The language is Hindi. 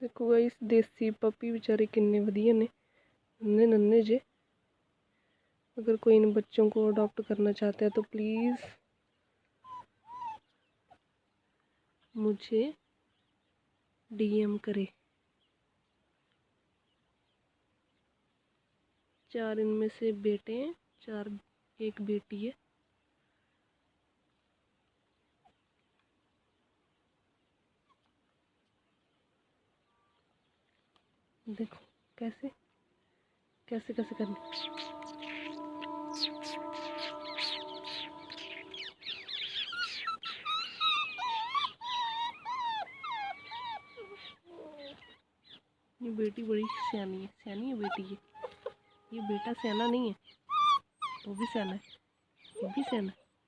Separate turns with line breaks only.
देखो गाइस देसी पपी बेचारे किन्ने वधिया ने, नन्हे नन्हे जे। अगर कोई इन बच्चों को अडॉप्ट करना चाहता है तो प्लीज़ मुझे DM करे। 4 इनमें से बेटे हैं, 4 एक बेटी है। देखो कैसे कैसे कैसे करना। ये बेटी बड़ी सियानी है बेटी ये बेटा सियाना नहीं है, वो भी सियाना है, ये भी सियाना है।